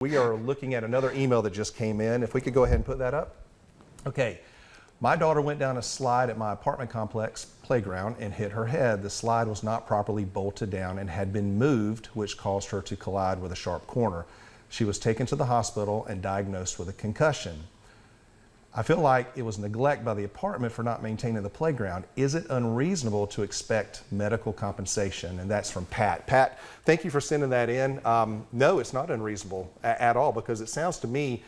We are looking at another email that just came in. If we could go ahead and put that up. Okay. My daughter went down a slide at my apartment complex playground and hit her head. The slide was not properly bolted down and had been moved, which caused her to collide with a sharp corner. She was taken to the hospital and diagnosed with a concussion. I feel like it was neglect by the apartment for not maintaining the playground. Is it unreasonable to expect medical compensation? And that's from Pat. Pat, thank you for sending that in. No, it's not unreasonable at all, because it sounds to me,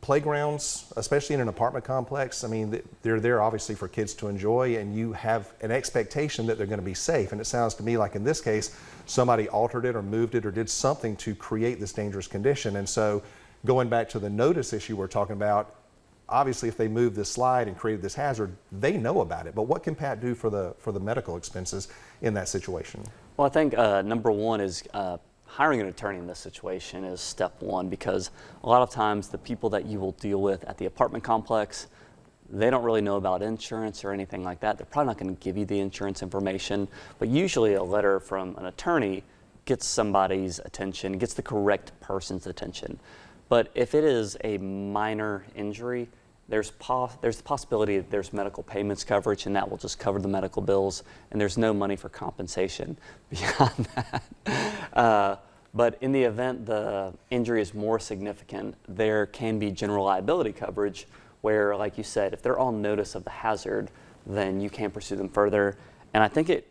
playgrounds, especially in an apartment complex, I mean, they're there obviously for kids to enjoy, and you have an expectation that they're going to be safe. And it sounds to me like in this case, somebody altered it or moved it or did something to create this dangerous condition. And so going back to the notice issue we're talking about, obviously if they moved this slide and created this hazard, they know about it. But what can Pat do for the medical expenses in that situation? Well, I think number one is hiring an attorney in this situation is step one, because a lot of times the people that you will deal with at the apartment complex, they don't really know about insurance or anything like that. They're probably not going to give you the insurance information, but usually a letter from an attorney gets somebody's attention, gets the correct person's attention. But if it is a minor injury, there's the possibility that there's medical payments coverage, and that will just cover the medical bills, and there's no money for compensation beyond that. But in the event the injury is more significant, there can be general liability coverage where, like you said, if they're on notice of the hazard, then you can't pursue them further. And I think it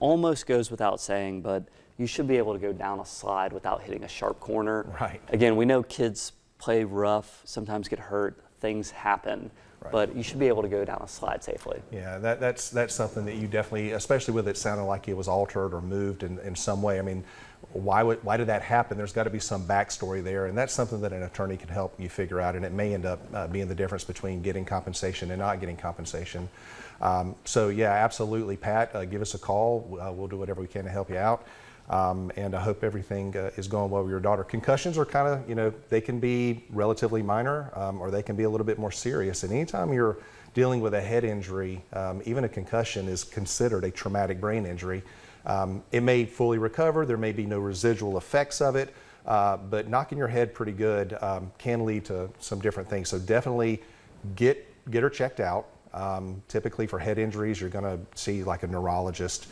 almost goes without saying, but you should be able to go down a slide without hitting a sharp corner. Right. Again, we know kids play rough, sometimes get hurt, things happen, right, but you should be able to go down a slide safely. Yeah, that's something that you definitely, especially with it sounding like it was altered or moved in some way. I mean, why did that happen? There's got to be some backstory there, and that's something that an attorney can help you figure out, and it may end up being the difference between getting compensation and not getting compensation. So yeah, absolutely, Pat, give us a call. We'll do whatever we can to help you out. And I hope everything is going well with your daughter. Concussions are kind of, they can be relatively minor, or they can be a little bit more serious. And anytime you're dealing with a head injury, even a concussion is considered a traumatic brain injury. It may fully recover, there may be no residual effects of it, but knocking your head pretty good can lead to some different things. So definitely get her checked out. Typically for head injuries, you're going to see like a neurologist,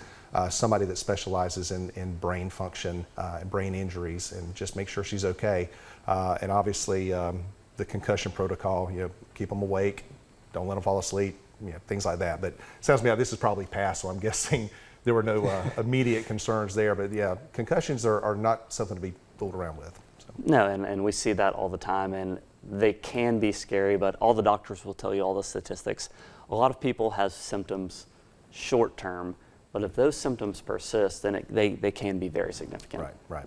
somebody that specializes in brain function and brain injuries, and just make sure she's okay. And obviously the concussion protocol, keep them awake, don't let them fall asleep, things like that. But it sounds to me like this is probably past, so I'm guessing there were no immediate concerns there. But yeah, concussions are not something to be fooled around with. So. No, and we see that all the time, and they can be scary, but all the doctors will tell you all the statistics. A lot of people have symptoms short term, but if those symptoms persist, then they can be very significant. Right, right.